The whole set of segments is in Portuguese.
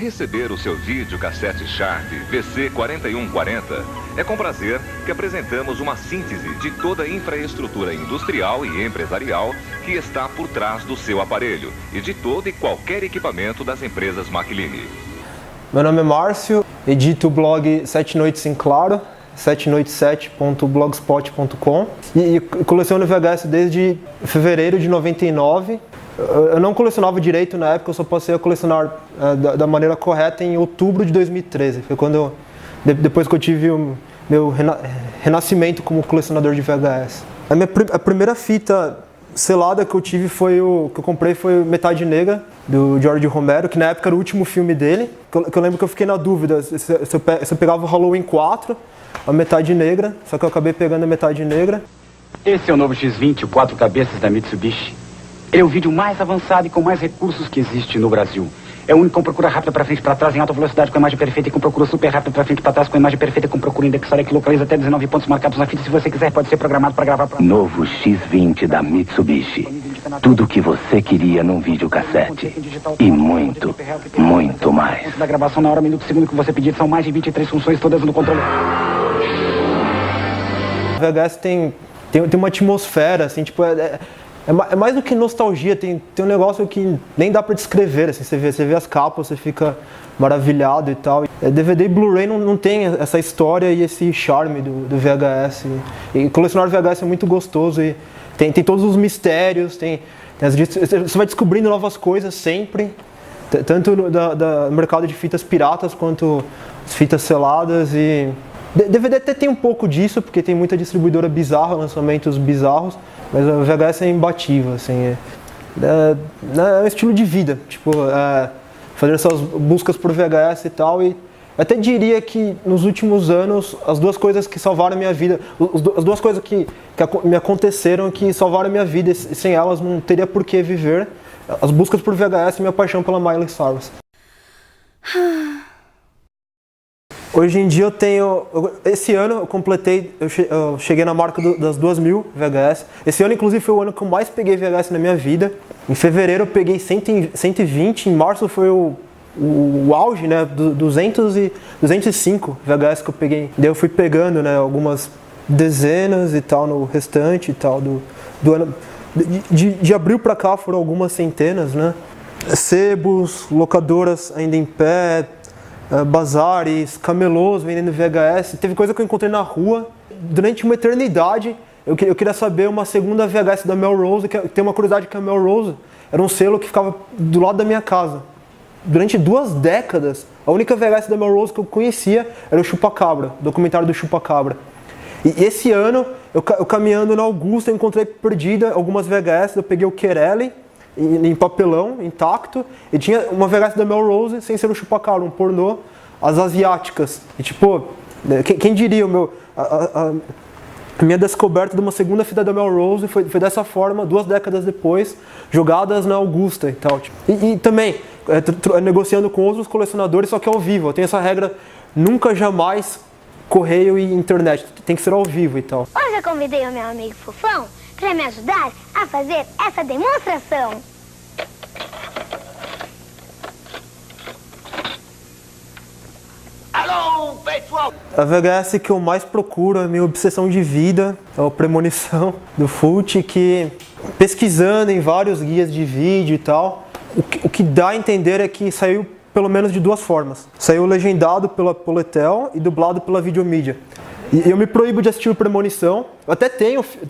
receber o seu videocassete Sharp VC4140, é com prazer que apresentamos uma síntese de toda a infraestrutura industrial e empresarial que está por trás do seu aparelho e de todo e qualquer equipamento das empresas Macline. Meu nome é Márcio, edito o blog 7 Noites em Claro, 7noites7.blogspot.com e coleciono VHS desde fevereiro de 99. Eu não colecionava direito na época, eu só passei a colecionar da maneira correta em outubro de 2013. Foi quando depois que eu tive o meu renascimento como colecionador de VHS. A primeira fita selada que eu tive que eu comprei foi Metade Negra, do George Romero, que na época era o último filme dele. Que eu lembro que eu fiquei na dúvida se eu pegava o Halloween 4, a Metade Negra, só que eu acabei pegando a Metade Negra. Esse é o novo X20, o 4 cabeças da Mitsubishi. Ele é o vídeo mais avançado e com mais recursos que existe no Brasil. É o único com procura rápida para frente e para trás em alta velocidade com imagem perfeita e com procura super rápida para frente e para trás com imagem perfeita com procura indexada que localiza até 19 pontos marcados na fita. Se você quiser, pode ser programado para gravar para... Novo X20 da Mitsubishi. Tudo o que você queria num videocassete. E muito, muito mais. Da gravação na hora, minuto, segundo que você pedir, são mais de 23 funções, todas no controle. O VHS tem uma atmosfera, assim, tipo... É mais do que nostalgia, tem um negócio que nem dá pra descrever, assim, você vê as capas, você fica maravilhado e tal. DVD e Blu-ray não tem essa história e esse charme do VHS. E colecionar VHS é muito gostoso e tem todos os mistérios, você vai descobrindo novas coisas sempre, tanto do mercado de fitas piratas quanto as fitas seladas. E DVD até tem um pouco disso, porque tem muita distribuidora bizarra, lançamentos bizarros, mas o VHS é imbatível, assim, é um estilo de vida, tipo, fazer essas buscas por VHS e tal, e até diria que nos últimos anos, as duas coisas que salvaram a minha vida, as duas coisas que me aconteceram que salvaram a minha vida, e sem elas não teria por que viver, as buscas por VHS e minha paixão pela Miley Cyrus. Hoje em dia esse ano eu completei, eu cheguei na marca das 2.000 VHS. Esse ano inclusive foi o ano que eu mais peguei VHS na minha vida. Em fevereiro eu peguei 120, em março foi o auge, né, 205 VHS que eu peguei. Daí eu fui pegando, né, algumas dezenas e tal no restante e tal do ano. De abril pra cá foram algumas centenas, né. Sebos, locadoras ainda em pé, bazares, camelôs vendendo VHS. Teve coisa que eu encontrei na rua. Durante uma eternidade, eu queria saber uma segunda VHS da Melrose, que tem uma curiosidade que a Melrose era um selo que ficava do lado da minha casa. Durante 2 décadas, a única VHS da Melrose que eu conhecia era o Chupacabra, o documentário do Chupacabra. E esse ano, eu caminhando na Augusta, eu encontrei perdida algumas VHS, eu peguei o Querelle, em papelão, intacto, e tinha uma VHS da Melrose sem ser o Chupacabra, um pornô, as asiáticas. E tipo, quem diria, a minha descoberta de uma segunda fita da Melrose foi dessa forma, 2 décadas depois, jogadas na Augusta e tal. E também, negociando com outros colecionadores, só que ao vivo. Eu tenho essa regra, nunca, jamais, correio e internet, tem que ser ao vivo e tal. Hoje eu convidei o meu amigo Fofão para me ajudar a fazer essa demonstração. Alô, pessoal! A VHS que eu mais procuro, a minha obsessão de vida, é o Premonição do Fulci, que pesquisando em vários guias de vídeo e tal, o que dá a entender é que saiu pelo menos de 2 formas. Saiu legendado pela Poletel e dublado pela Videomídia. E eu me proíbo de assistir o Premonição.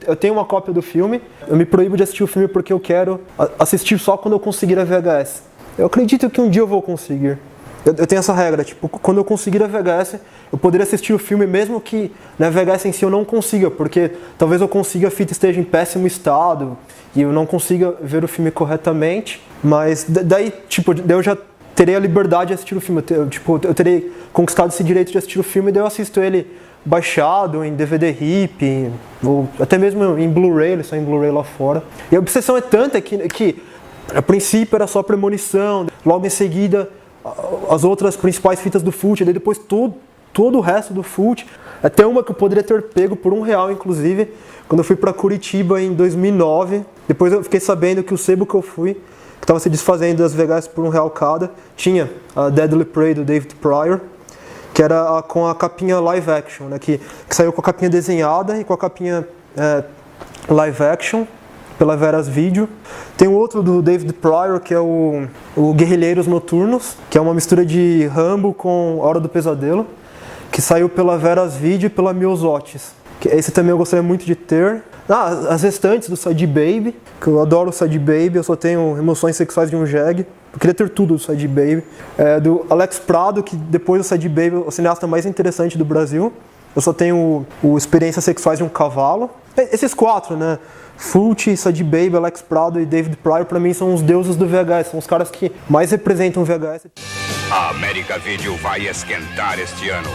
Eu tenho uma cópia do filme. Eu me proíbo de assistir o filme porque eu quero assistir só quando eu conseguir a VHS. Eu acredito que um dia eu vou conseguir. Eu tenho essa regra, tipo, quando eu conseguir a VHS, eu poderia assistir o filme mesmo que na VHS em si eu não consiga, porque talvez eu consiga, a fita esteja em péssimo estado e eu não consiga ver o filme corretamente, mas daí eu já terei a liberdade de assistir o filme, eu terei conquistado esse direito de assistir o filme e daí eu assisto ele baixado em DVD RIP, ou até mesmo em Blu-ray, ele sai em Blu-ray lá fora. E a obsessão é tanta que a princípio era só Premonição, logo em seguida as outras principais fitas do Fulci, daí depois todo o resto do Fulci, até uma que eu poderia ter pego por R$1, inclusive, quando eu fui para Curitiba em 2009. Depois eu fiquei sabendo que o sebo que eu fui que estava se desfazendo das VHS por R$1 cada. Tinha a Deadly Prey do David Pryor, que era com a capinha live action, né, que saiu com a capinha desenhada e com a capinha live action, pela Veras Video. Tem outro do David Pryor, que é o Guerrilheiros Noturnos, que é uma mistura de Rambo com Hora do Pesadelo, que saiu pela Veras Video e pela Miosotis. Esse também eu gostaria muito de ter. As restantes do Sad Baby, que eu adoro o Sad Baby, eu só tenho Emoções Sexuais de um Jeg. Eu queria ter tudo do Sad Baby. Do Alex Prado, que depois do Sad Baby é o cineasta mais interessante do Brasil. Eu só tenho o Experiências Sexuais de um Cavalo. Esses 4, né? Fulci, Sad Baby, Alex Prado e David Pryor, pra mim são os deuses do VHS. São os caras que mais representam o VHS. A América Video vai esquentar este ano.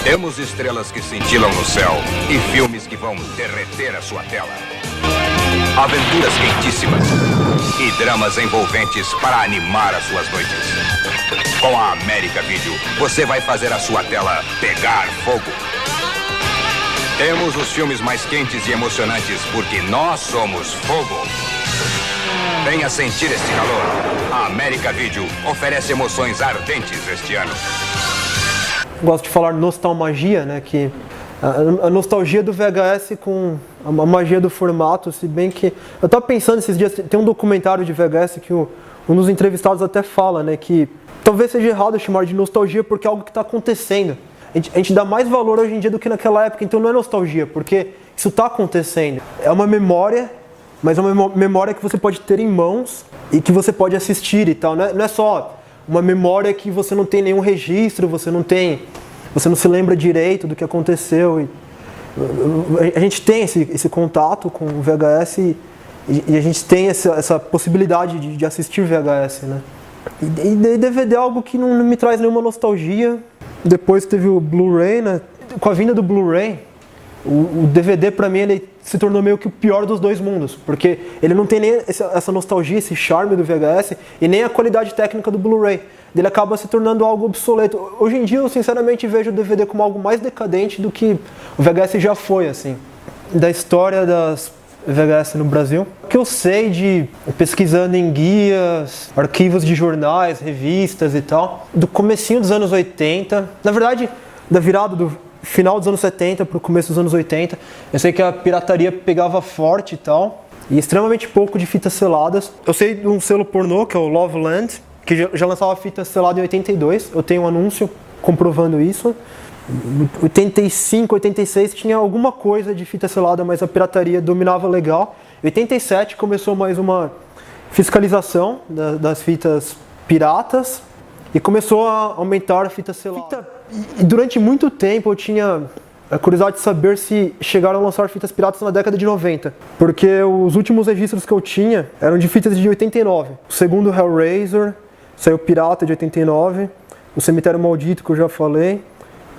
Temos estrelas que cintilam no céu e filmes que vão derreter a sua tela. Aventuras quentíssimas e dramas envolventes para animar as suas noites. Com a América Video, você vai fazer a sua tela pegar fogo. Temos os filmes mais quentes e emocionantes porque nós somos fogo. Venha sentir este calor. A América Video oferece emoções ardentes este ano. Gosto de falar nostalgia, né, que a nostalgia do VHS com a magia do formato, se bem que... Eu estava pensando esses dias, tem um documentário de VHS que um dos entrevistados até fala, né, que talvez seja errado chamar de nostalgia porque é algo que está acontecendo. A gente dá mais valor hoje em dia do que naquela época, então não é nostalgia, porque isso está acontecendo. É uma memória, mas é uma memória que você pode ter em mãos e que você pode assistir e tal. Não é só uma memória que você não tem nenhum registro, você não se lembra direito do que aconteceu. A gente tem esse contato com o VHS e a gente tem essa possibilidade de assistir VHS, né? E DVD é algo que não me traz nenhuma nostalgia. Depois teve o Blu-ray, né? Com a vinda do Blu-ray, o DVD pra mim ele se tornou meio que o pior dos dois mundos, porque ele não tem nem essa nostalgia, esse charme do VHS e nem a qualidade técnica do Blu-ray. Ele acaba se tornando algo obsoleto. Hoje em dia eu sinceramente vejo o DVD como algo mais decadente do que o VHS já foi, assim. Da história das VHS no Brasil, o que eu sei de pesquisando em guias, arquivos de jornais, revistas e tal, do comecinho dos anos 80, na verdade, da virada do final dos anos 70 para o começo dos anos 80, eu sei que a pirataria pegava forte e tal, e extremamente pouco de fitas seladas. Eu sei de um selo pornô, que é o Loveland, que já lançava fita selada em 82, eu tenho um anúncio comprovando isso. 85, 86 tinha alguma coisa de fita selada, mas a pirataria dominava legal. Em 87 começou mais uma fiscalização das fitas piratas e começou a aumentar a fita selada. E durante muito tempo eu tinha a curiosidade de saber se chegaram a lançar fitas piratas na década de 90, porque os últimos registros que eu tinha eram de fitas de 89. O segundo Hellraiser saiu pirata de 89, o Cemitério Maldito que eu já falei,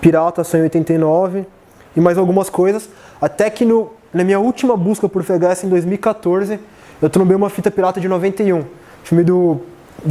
pirata saiu em 89 e mais algumas coisas, até que na minha última busca por VHS em 2014 eu trombei uma fita pirata de 91, filme do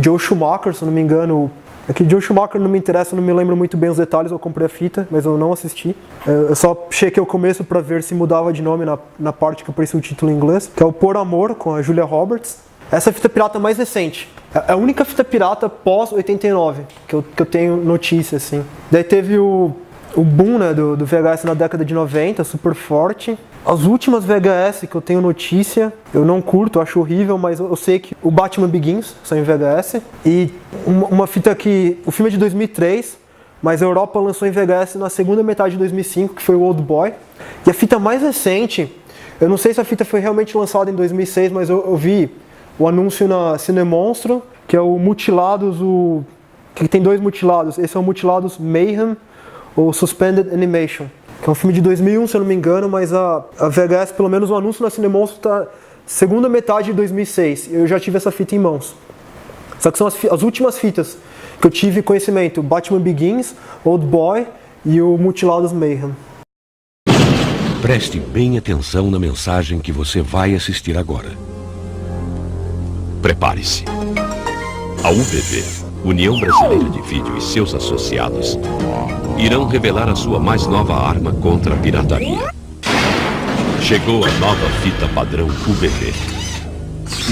Joe Schumacher, se eu não me engano. É que Joe Schumacher não me interessa, não me lembro muito bem os detalhes, eu comprei a fita, mas eu não assisti. Eu só chequei o começo para ver se mudava de nome na parte que aparecia o título em inglês, que é o Por Amor, com a Julia Roberts. Essa é a fita pirata mais recente. É a única fita pirata pós-89 que eu tenho notícia, assim. Daí teve o boom, né, do VHS na década de 90, super forte. As últimas VHS que eu tenho notícia, eu não curto, acho horrível, mas eu sei que o Batman Begins saiu em VHS. E uma fita que... O filme é de 2003, mas a Europa lançou em VHS na segunda metade de 2005, que foi o Old Boy. E a fita mais recente, eu não sei se a fita foi realmente lançada em 2006, mas eu vi o anúncio na Cinemonstro, que é o Mutilados, que tem 2 Mutilados. Esse é o Mutilados Mayhem, ou Suspended Animation, que é um filme de 2001, se eu não me engano, mas a VHS, pelo menos o anúncio na Cinemonstro, está segunda metade de 2006. Eu já tive essa fita em mãos. Só que são as últimas fitas que eu tive conhecimento: Batman Begins, Old Boy e o Mutilados Mayhem. Preste bem atenção na mensagem que você vai assistir agora. Prepare-se. A UBV, União Brasileira de Vídeo, e seus associados irão revelar a sua mais nova arma contra a pirataria. Chegou a nova fita padrão UBV.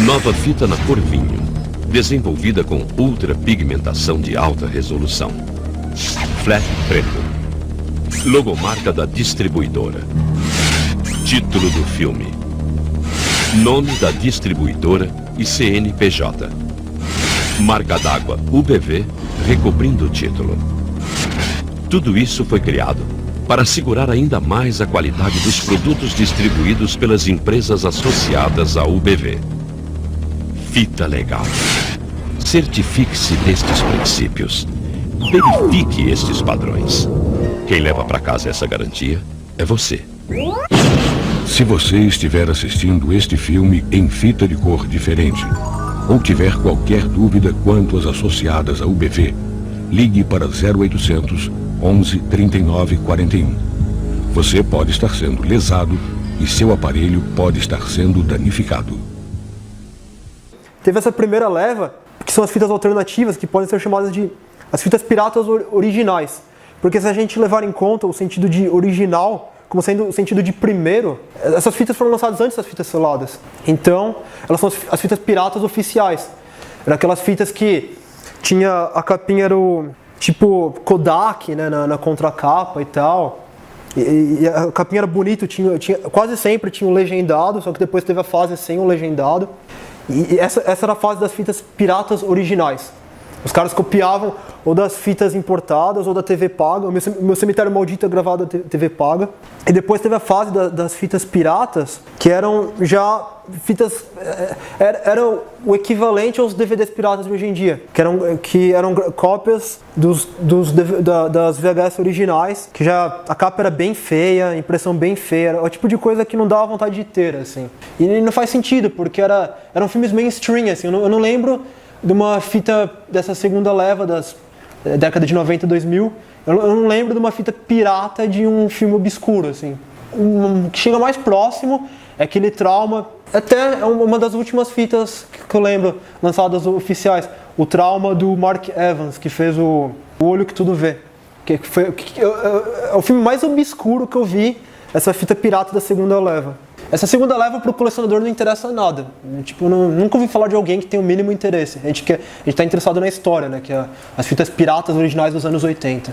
Nova fita na cor vinho, desenvolvida com ultrapigmentação de alta resolução. Flat preto. Logomarca da distribuidora. Título do filme. Nome da distribuidora e CNPJ. Marca d'água UBV recobrindo o título. Tudo isso foi criado para assegurar ainda mais a qualidade dos produtos distribuídos pelas empresas associadas à UBV. Fita legal. Certifique-se destes princípios. Verifique estes padrões. Quem leva para casa essa garantia é você. Se você estiver assistindo este filme em fita de cor diferente, ou tiver qualquer dúvida quanto às associadas à UBV, ligue para 0800 11 39 41. Você pode estar sendo lesado e seu aparelho pode estar sendo danificado. Teve essa primeira leva, que são as fitas alternativas, que podem ser chamadas de as fitas piratas originais. Porque se a gente levar em conta o sentido de original, como sendo o sentido de primeiro, essas fitas foram lançadas antes das fitas seladas. Então, elas são as fitas piratas oficiais. Eram aquelas fitas que tinha a capinha, era o tipo Kodak, né, na contracapa e tal. E a capinha era bonita, quase sempre tinha um legendado, só que depois teve a fase sem o legendado. E essa era a fase das fitas piratas originais. Os caras copiavam ou das fitas importadas ou da TV paga. O meu Cemitério Maldito é gravado da TV paga. E depois teve a fase das fitas piratas, que eram já fitas... Era o equivalente aos DVDs piratas de hoje em dia. Que eram cópias das VHS originais, que já a capa era bem feia, a impressão bem feia. Era o tipo de coisa que não dava vontade de ter, assim. E não faz sentido, porque eram filmes mainstream, assim. Eu não lembro de uma fita dessa segunda leva das década de 90 e 2000, eu não lembro de uma fita pirata de um filme obscuro, assim. O que chega mais próximo é aquele Trauma, até uma das últimas fitas que eu lembro, lançadas oficiais, o Trauma do Mark Evans, que fez o Olho que Tudo Vê. É o filme mais obscuro que eu vi, essa fita pirata da segunda leva. Essa segunda leva para o colecionador não interessa nada. Tipo, nunca ouvi falar de alguém que tem o mínimo interesse. A gente está interessado na história, né? Que é as fitas piratas originais dos anos 80.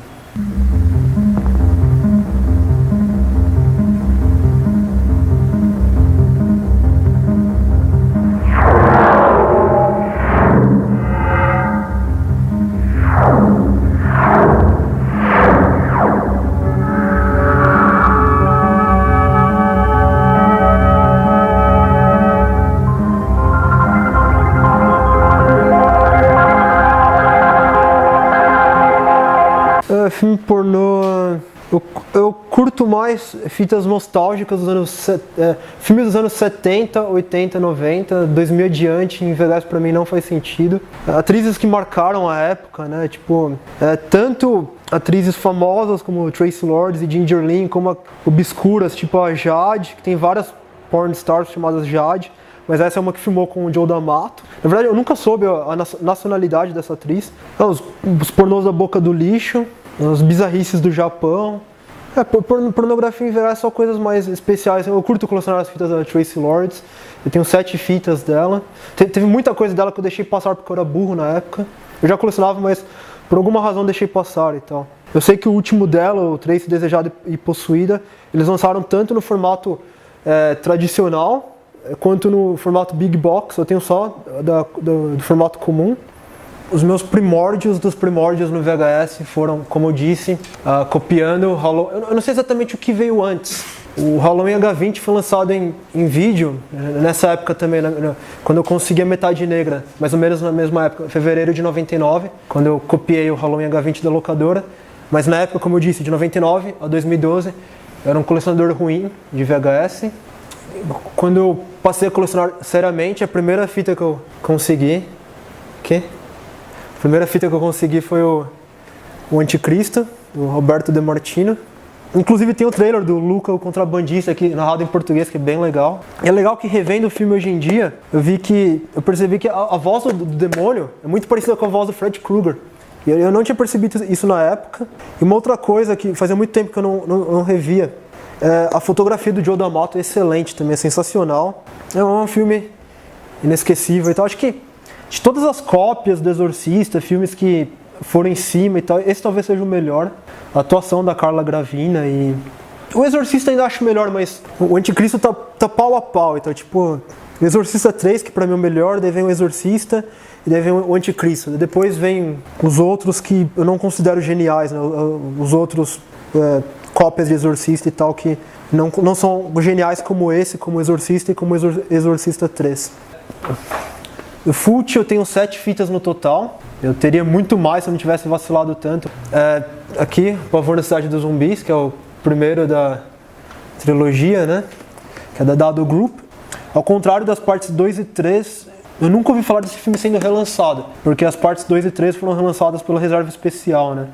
Filme pornô, eu curto mais fitas nostálgicas dos anos, filmes dos anos 70, 80, 90, 2000 adiante, em VHS pra mim não faz sentido. Atrizes que marcaram a época, né, tipo, tanto atrizes famosas como Tracy Lords e Ginger Lynn, como obscuras, tipo a Jade, que tem várias porn stars chamadas Jade, mas essa é uma que filmou com o Joe D'Amato. Na verdade, eu nunca soube a nacionalidade dessa atriz. Os pornôs da Boca do Lixo, as bizarrices do Japão. Pornografia em VHS são coisas mais especiais. Eu curto colecionar as fitas da Tracy Lords. Eu tenho 7 fitas dela. Teve muita coisa dela que eu deixei passar porque eu era burro na época. Eu já colecionava, mas por alguma razão deixei passar e tal. Eu sei que o último dela, o Tracy Desejada e Possuída, eles lançaram tanto no formato tradicional quanto no formato Big Box. Eu tenho só do formato comum. Os meus primórdios dos primórdios no VHS foram, como eu disse, copiando o Halloween. Eu não sei exatamente o que veio antes. O Halloween H20 foi lançado em vídeo, nessa época também, quando eu consegui a Metade Negra, mais ou menos na mesma época, fevereiro de 99, quando eu copiei o Halloween H20 da locadora. Mas na época, como eu disse, de 99 a 2012, eu era um colecionador ruim de VHS. Quando eu passei a colecionar seriamente, a primeira fita que eu consegui... A primeira fita que eu consegui foi o Anticristo, do Roberto De Martino. Inclusive tem o trailer do Luca, o Contrabandista, aqui narrado em português, que é bem legal. E é legal que, revendo o filme hoje em dia, eu percebi que a voz do demônio é muito parecida com a voz do Fred Krueger. E eu não tinha percebido isso na época. E uma outra coisa que fazia muito tempo que eu não revia, a fotografia do Joe D'Amato é excelente também, é sensacional. É um filme inesquecível e tal. Acho que de todas as cópias do Exorcista, filmes que foram em cima e tal, esse talvez seja o melhor. A atuação da Carla Gravina e... O Exorcista ainda acho melhor, mas o Anticristo tá pau a pau. Então, tipo, o Exorcista 3, que pra mim é o melhor, daí vem o Exorcista e daí vem o Anticristo. Depois vem os outros que eu não considero geniais, né? Os outros cópias de Exorcista e tal, que não são geniais como esse, como o Exorcista e como o Exorcista 3. O Fult eu tenho 7 fitas no total. Eu teria muito mais se eu não tivesse vacilado tanto. Aqui, Pavor na Cidade dos Zumbis, que é o primeiro da trilogia, né? Que é da Dado Group. Ao contrário das partes 2 e 3, eu nunca ouvi falar desse filme sendo relançado, porque as partes 2 e 3 foram relançadas pela reserva especial, né?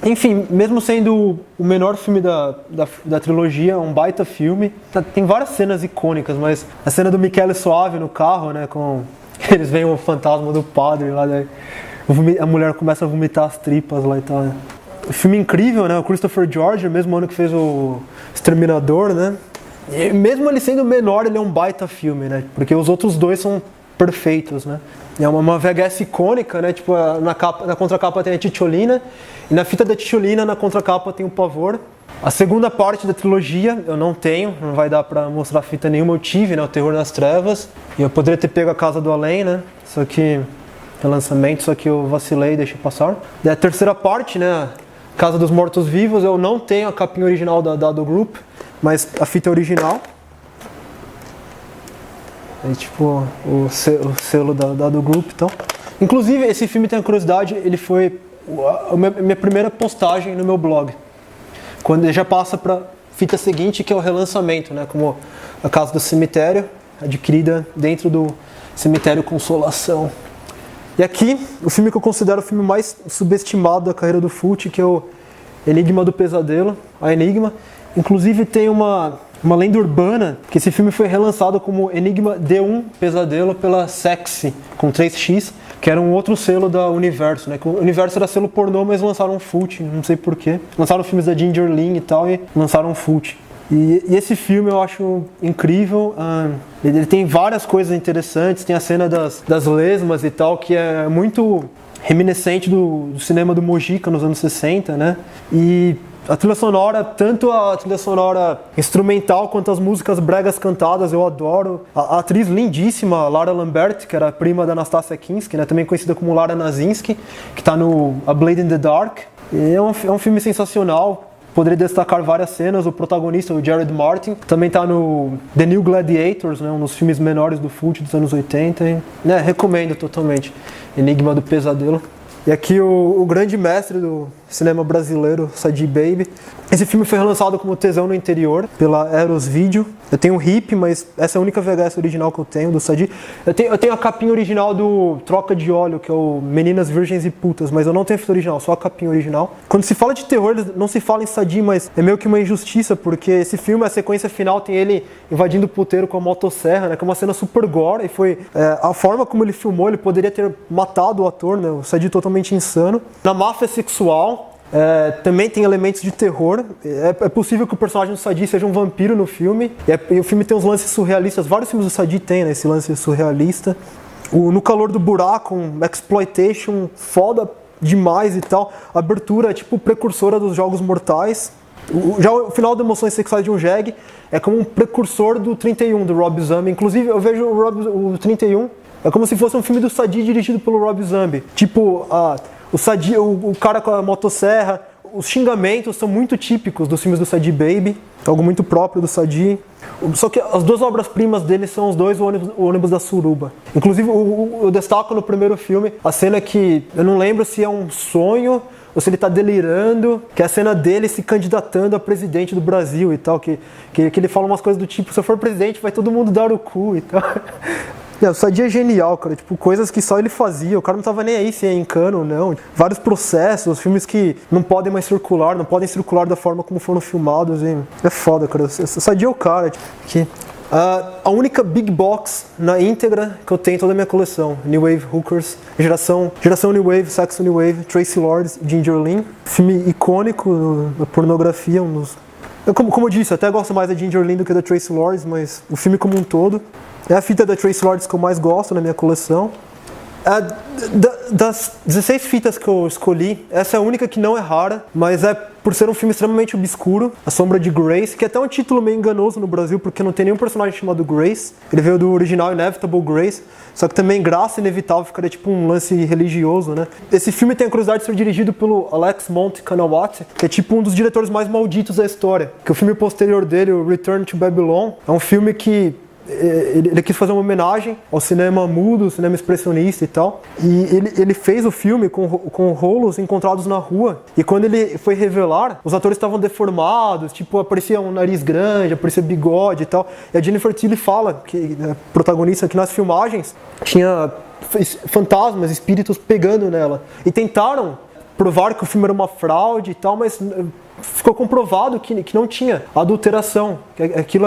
Enfim, mesmo sendo o menor filme da trilogia, é um baita filme. Tem várias cenas icônicas, mas a cena do Michele Soavi no carro, né? Com eles veem o fantasma do padre lá, daí a mulher começa a vomitar as tripas lá e tal, né? O filme incrível, né? O Christopher George, mesmo ano que fez o Exterminador, né? E mesmo ele sendo menor, ele é um baita filme, né? Porque os outros dois são perfeitos, né? É uma VHS icônica, né? Tipo, na contracapa tem a Ticciolina, e na fita da Ticciolina, na contracapa, tem o Pavor. A segunda parte da trilogia eu não tenho, não vai dar pra mostrar fita nenhuma, eu tive, né? O Terror nas Trevas, e eu poderia ter pego A Casa do Além, né? Só que relançamento, só que eu vacilei e deixei passar. E a terceira parte, né? Casa dos Mortos-Vivos, eu não tenho a capinha original da Dado Group, mas a fita é original. É tipo o selo da Dado Group, então. Inclusive, esse filme, tem uma curiosidade, ele foi a minha primeira postagem no meu blog. Quando ele já passa para fita seguinte, que é o relançamento, né? Como A Casa do Cemitério, adquirida dentro do Cemitério Consolação. E aqui, o filme que eu considero o filme mais subestimado da carreira do Fult, que é o Enigma do Pesadelo, a Enigma. Inclusive tem uma lenda urbana que esse filme foi relançado como Enigma D1 Pesadelo pela Sexy, com 3x, que era um outro selo da Universo, né? O Universo era selo pornô, mas lançaram um Fult, não sei porquê. Lançaram filmes da Ginger Lynn e tal e lançaram um Fult. E esse filme eu acho incrível, ele tem várias coisas interessantes, tem a cena das lesmas e tal, que é muito reminiscente do cinema do Mojica nos anos 60, né? E a trilha sonora, tanto a trilha sonora instrumental quanto as músicas bregas cantadas, eu adoro. A atriz lindíssima, Lara Lambert, que era prima da Anastasia Kinski, né? Também conhecida como Lara Nazinski, que está no A Blade in the Dark. E é um filme sensacional. Poderia destacar várias cenas. O protagonista, o Jared Martin, também está no The New Gladiators, né, um dos filmes menores do Fult dos anos 80. E, né, recomendo totalmente. Enigma do Pesadelo. E aqui o grande mestre do cinema brasileiro, Sadi Baby. Esse filme foi relançado como Tesão no Interior, pela Eros Video. Eu tenho o Hip, mas essa é a única VHS original que eu tenho, do Sadi. Eu tenho a capinha original do Troca de Óleo, que é o Meninas Virgens e Putas, mas eu não tenho a fita original, só a capinha original. Quando se fala de terror, não se fala em Sadi, mas é meio que uma injustiça, porque esse filme, a sequência final, tem ele invadindo o puteiro com a motosserra, né, que é uma cena super gore, e foi a forma como ele filmou, ele poderia ter matado o ator, né, o Sadi totalmente insano. Na máfia sexual, também tem elementos de terror. É possível que o personagem do Sadi seja um vampiro no filme. E o filme tem uns lances surrealistas. Vários filmes do Sadi tem, né, esse lance surrealista. No Calor do Buraco, um exploitation foda demais e tal. A abertura é tipo precursora dos Jogos Mortais. Já o final do Emoções Sexuais de um Jeg é como um precursor do 31, do Rob Zombie. Inclusive, eu vejo o 31 é como se fosse um filme do Sadi dirigido pelo Rob Zombie. Tipo, o Sadi, o cara com a motosserra, os xingamentos são muito típicos dos filmes do Sadi Baby, algo muito próprio do Sadi. Só que as duas obras-primas dele são os dois o ônibus da Suruba. Inclusive, eu destaco no primeiro filme a cena que eu não lembro se é um sonho ou se ele tá delirando, que é a cena dele se candidatando a presidente do Brasil e tal, que ele fala umas coisas do tipo, se eu for presidente vai todo mundo dar o cu e tal. O Sadi é genial, cara, tipo, coisas que só ele fazia, o cara não tava nem aí se é em cano ou não. Vários processos, filmes que não podem mais circular, não podem circular da forma como foram filmados, e é foda, cara, o Sadi é o cara. Aqui. A única big box na íntegra que eu tenho em toda a minha coleção, New Wave Hookers, geração New Wave, Saxon New Wave, Tracy Lords e Ginger Lynn. Filme icônico da pornografia, um dos Como eu disse, eu até gosto mais da Ginger Lynn do que da Traci Lords, mas o filme como um todo é a fita da Traci Lords que eu mais gosto na minha coleção. Das 16 fitas que eu escolhi, essa é a única que não é rara, mas é por ser um filme extremamente obscuro, A Sombra de Grace, que é até um título meio enganoso no Brasil, porque não tem nenhum personagem chamado Grace. Ele veio do original Inevitable Grace, só que também Graça Inevitável ficaria tipo um lance religioso, né? Esse filme tem a curiosidade de ser dirigido pelo Alexmont Kanawati, que é tipo um dos diretores mais malditos da história. Que o filme posterior dele, o Return to Babylon, é um filme que ele quis fazer uma homenagem ao cinema mudo, cinema expressionista e tal. E ele fez o filme com rolos encontrados na rua. E quando ele foi revelar, os atores estavam deformados, tipo, aparecia um nariz grande, aparecia bigode e tal. E a Jennifer Tilly fala, que é protagonista, que nas filmagens tinha fantasmas, espíritos pegando nela. E tentaram provar que o filme era uma fraude e tal, mas ficou comprovado que não tinha adulteração, que aquilo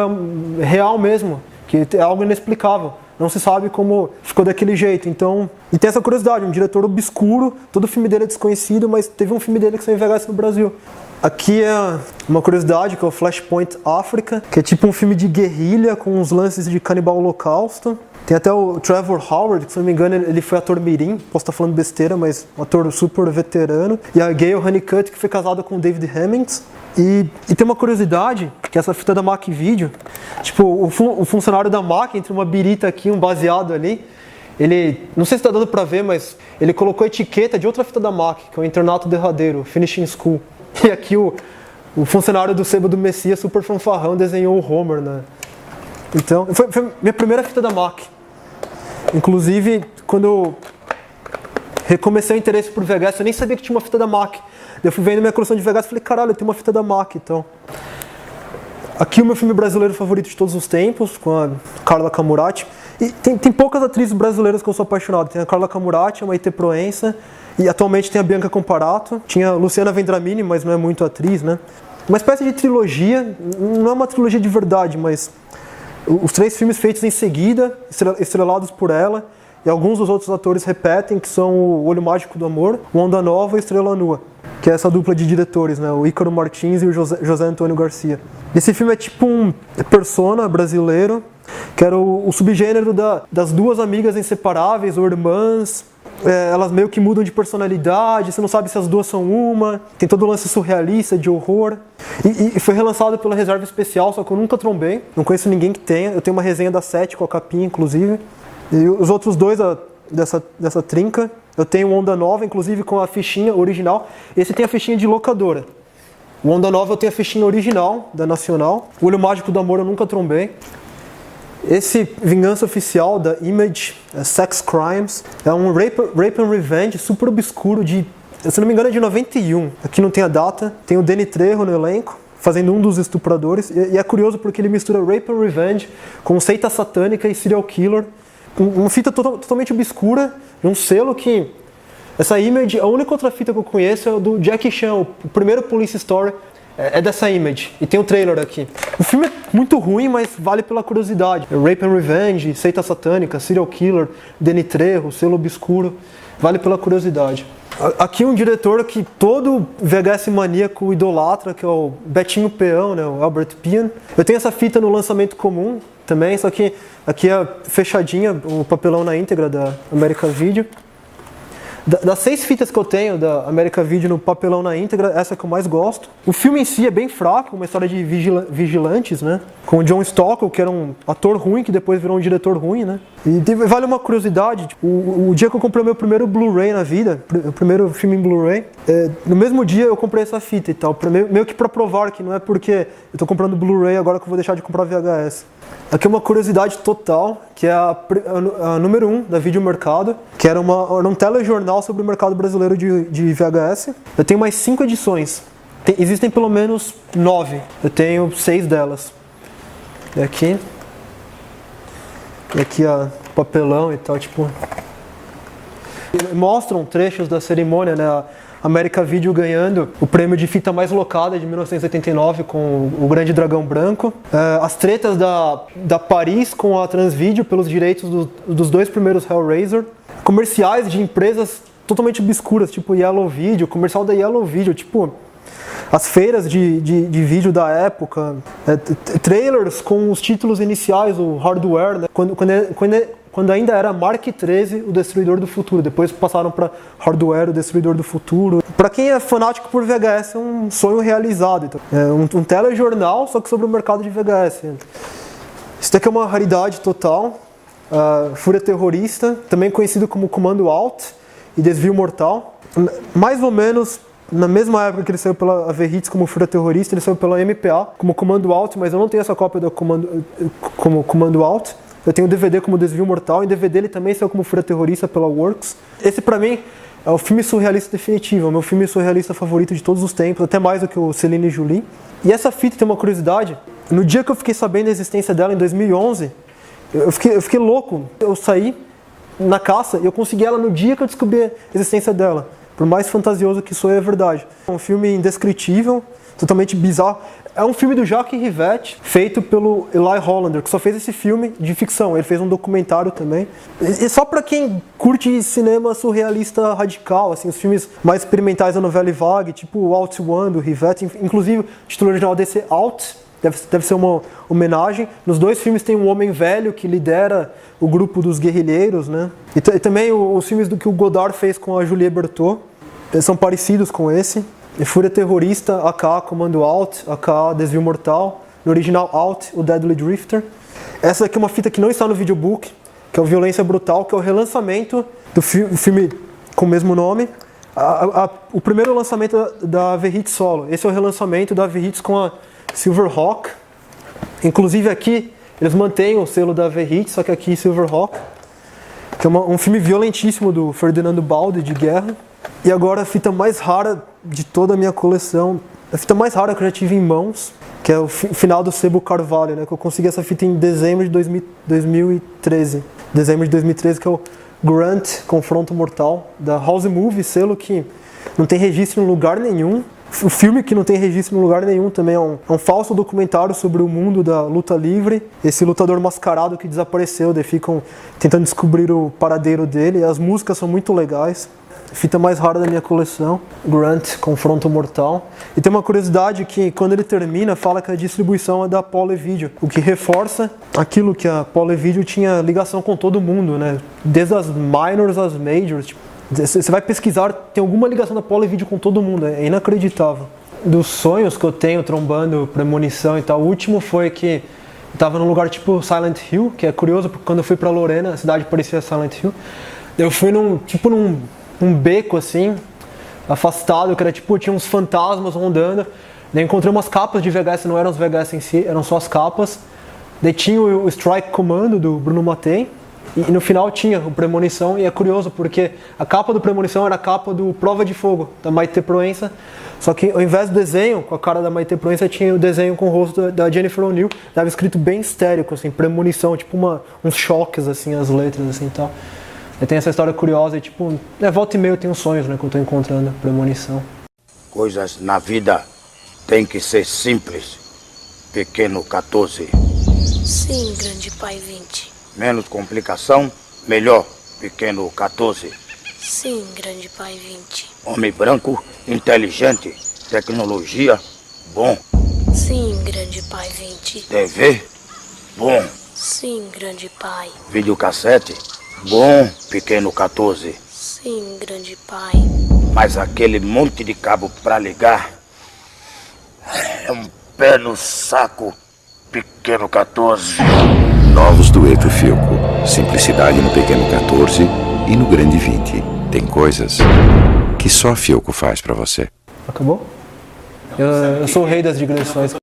é real mesmo, que é algo inexplicável. Não se sabe como ficou daquele jeito. Então, e tem essa curiosidade, um diretor obscuro, todo o filme dele é desconhecido, mas teve um filme dele que saiu em VHS no Brasil. Aqui é uma curiosidade, que é o Flashpoint África, que é tipo um filme de guerrilha com uns lances de canibal holocausto. Tem até o Trevor Howard, que se não me engano ele foi ator mirim, posso estar falando besteira, mas um ator super veterano. E a Gail Honeycutt, que foi casada com o David Hemmings. E tem uma curiosidade, que essa fita da Mac Video, tipo, o funcionário da Mac, entre uma birita aqui, um baseado ali, ele, não sei se está dando pra ver, mas ele colocou a etiqueta de outra fita da Mac, que é o Internato Derradeiro, Finishing School. E aqui o funcionário do Sebo do Messias, super fanfarrão, desenhou o Homer, né? Então, foi minha primeira fita da Mac. Inclusive, quando eu recomecei o interesse por VHS, eu nem sabia que tinha uma fita da Mac. Eu fui vendo minha coleção de VHS e falei, caralho, eu tenho uma fita da Mac, então. Aqui o meu filme brasileiro favorito de todos os tempos, com a Carla Camurati. E tem poucas atrizes brasileiras que eu sou apaixonado. Tem a Carla Camurati, a Maite Proença, e atualmente tem a Bianca Comparato. Tinha a Luciana Vendramini, mas não é muito atriz, né? Uma espécie de trilogia, não é uma trilogia de verdade, mas os 3 filmes feitos em seguida, estrelados por ela, e alguns dos outros atores repetem, que são o Olho Mágico do Amor, o Onda Nova e Estrela Nua, que é essa dupla de diretores, né? O Ícaro Martins e o José Antônio Garcia. Esse filme é tipo um persona brasileiro, que era o subgênero das duas amigas inseparáveis ou irmãs. Elas meio que mudam de personalidade, você não sabe se as duas são uma, tem todo o lance surrealista, de horror. E foi relançado pela Reserva Especial, só que eu nunca trombei, não conheço ninguém que tenha. Eu tenho uma resenha da 7 com a capinha, inclusive. E os outros dois dessa trinca, eu tenho o Onda Nova, inclusive com a fichinha original. Esse tem a fichinha de locadora. O Onda Nova eu tenho a fichinha original, da Nacional. O Olho Mágico do Amor eu nunca trombei. Esse Vingança Oficial da Image, Sex Crimes, é um rape and revenge super obscuro de, se não me engano, é de 91. Aqui não tem a data. Tem o Danny Trejo no elenco, fazendo um dos estupradores. E é curioso porque ele mistura rape and revenge com seita satânica e serial killer. Uma fita totalmente obscura, de um selo que... Essa Image, a única outra fita que eu conheço é do Jackie Chan, o primeiro Police Story. É dessa Image, e tem o trailer aqui. O filme é muito ruim, mas vale pela curiosidade. Rape and Revenge, seita satânica, serial killer, Danny Trejo, selo obscuro. Vale pela curiosidade. Aqui um diretor que todo VHS maníaco idolatra, que é o Betinho Peão, né, o Albert Pian. Eu tenho essa fita no lançamento comum também, só que aqui é fechadinha, o papelão na íntegra da America Video. Das 6 fitas que eu tenho da America Video no papelão na íntegra, essa é que eu mais gosto. O filme em si é bem fraco, uma história de vigilantes, né? Com o John Stockwell, que era um ator ruim, que depois virou um diretor ruim, né? E vale uma curiosidade, tipo, o dia que eu comprei o meu primeiro Blu-ray na vida, o primeiro filme em Blu-ray, no mesmo dia eu comprei essa fita e tal, meio que pra provar que não é porque eu tô comprando Blu-ray agora que eu vou deixar de comprar VHS. Aqui é uma curiosidade total, que é a número 1 da Videomercado, que era um telejornal sobre o mercado brasileiro de VHS. Eu tenho mais 5 edições. Existem pelo menos 9. Eu tenho 6 delas. E aqui o papelão e tal, tipo... Mostram trechos da cerimônia, né? A America Video ganhando o prêmio de fita mais locada de 1989 com o Grande Dragão Branco. As tretas da Paris com a Transvideo pelos direitos dos 2 primeiros Hellraiser. Comerciais de empresas totalmente obscuras, tipo Yellow Video, comercial da Yellow Video, tipo... as feiras de vídeo da época, trailers com os títulos iniciais, o Hardware, né? Quando ainda era Mark XIII, o Destruidor do Futuro. Depois passaram para Hardware, o Destruidor do Futuro. Para quem é fanático por VHS, é um sonho realizado. Então, é um telejornal, só que sobre o mercado de VHS. Isso daqui é uma raridade total. Fúria Terrorista, também conhecido como Comando Alt e Desvio Mortal. Mais ou menos na mesma época que ele saiu pela AV Hits como Fúria Terrorista, ele saiu pela MPA como Comando Alt, mas eu não tenho essa cópia do como Comando Alt. Eu tenho o DVD como Desvio Mortal, e em DVD ele também saiu como Fúria Terrorista pela Works. Esse pra mim é o filme surrealista definitivo, é o meu filme surrealista favorito de todos os tempos, até mais do que o Céline e Julie. E essa fita tem uma curiosidade, no dia que eu fiquei sabendo da existência dela, em 2011, eu fiquei louco. Eu saí na caça e eu consegui ela no dia que eu descobri a existência dela. Por mais fantasioso que isso é verdade. É um filme indescritível, totalmente bizarro. É um filme do Jacques Rivette, feito pelo Eli Hollander, que só fez esse filme de ficção. Ele fez um documentário também. E só pra quem curte cinema surrealista radical, assim, os filmes mais experimentais da novela vague, tipo o Alt One, do Rivette. Inclusive, o título original desse Alt deve ser uma homenagem. Nos dois filmes tem um homem velho que lidera o grupo dos guerrilheiros, né? E também os filmes que o Godard fez com a Julie Berthoud são parecidos com esse. Fúria Terrorista, aka Comando Alt, aka Desvio Mortal. No original Alt, o Deadly Drifter. Essa aqui é uma fita que não está no videobook, que é o Violência Brutal, que é o relançamento do filme com o mesmo nome. O primeiro lançamento da AV Hits solo. Esse é o relançamento da AV Hits com a Silverhawk. Inclusive aqui eles mantêm o selo da AV Hits, só que aqui Silverhawk, que é um filme violentíssimo do Ferdinando Baldi, de guerra. E agora a fita mais rara de toda a minha coleção, a fita mais rara que eu já tive em mãos, que é o final do Sebo Carvalho, né? Que eu consegui essa fita em dezembro de 2013. Dezembro de 2013, que é o Grunt, Confronto Mortal, da House Movie, selo que não tem registro em lugar nenhum. O filme que não tem registro em lugar nenhum também é um falso documentário sobre o mundo da luta livre. Esse lutador mascarado que desapareceu, daí ficam tentando descobrir o paradeiro dele. As músicas são muito legais. Fita mais rara da minha coleção, Grunt, Confronto Mortal. E tem uma curiosidade que quando ele termina, fala que a distribuição é da Polyvideo, o que reforça aquilo que a Polyvideo tinha ligação com todo mundo, né? Desde as minors às majors. Você vai pesquisar, tem alguma ligação da Polyvideo com todo mundo, é inacreditável. Dos sonhos que eu tenho trombando Premonição e tal, o último foi que eu estava num lugar tipo Silent Hill, que é curioso porque quando eu fui pra Lorena, a cidade parecia Silent Hill. Eu fui num beco assim, afastado, que era tipo, tinha uns fantasmas rondando. Daí encontrei umas capas de VHS, não eram os VHS em si, eram só as capas. Daí tinha o Strike Commando do Bruno Mattei. E no final tinha o Premonição, e é curioso porque a capa do Premonição era a capa do Prova de Fogo, da Maite Proença, só que ao invés do desenho com a cara da Maite Proença, tinha o desenho com o rosto da Jennifer O'Neill, estava escrito bem histérico, assim, Premonição, tipo uns choques, assim, as letras, assim, tal. E tem essa história curiosa, e tipo, volta e meia eu tenho sonhos, né, que eu tô encontrando Premonição. Coisas na vida tem que ser simples, pequeno 14. Sim, grande pai 20. Menos complicação, melhor, pequeno 14. Sim, grande pai 20. Homem branco, inteligente, tecnologia, bom. Sim, grande pai 20. TV, bom. Sim, grande pai. Videocassete, bom, pequeno 14. Sim, grande pai. Mas aquele monte de cabo pra ligar é um pé no saco, pequeno 14. Novos dueto Filco. Simplicidade no pequeno 14 e no grande 20. Tem coisas que só a Filco faz pra você. Acabou? Eu sou o rei das digressões.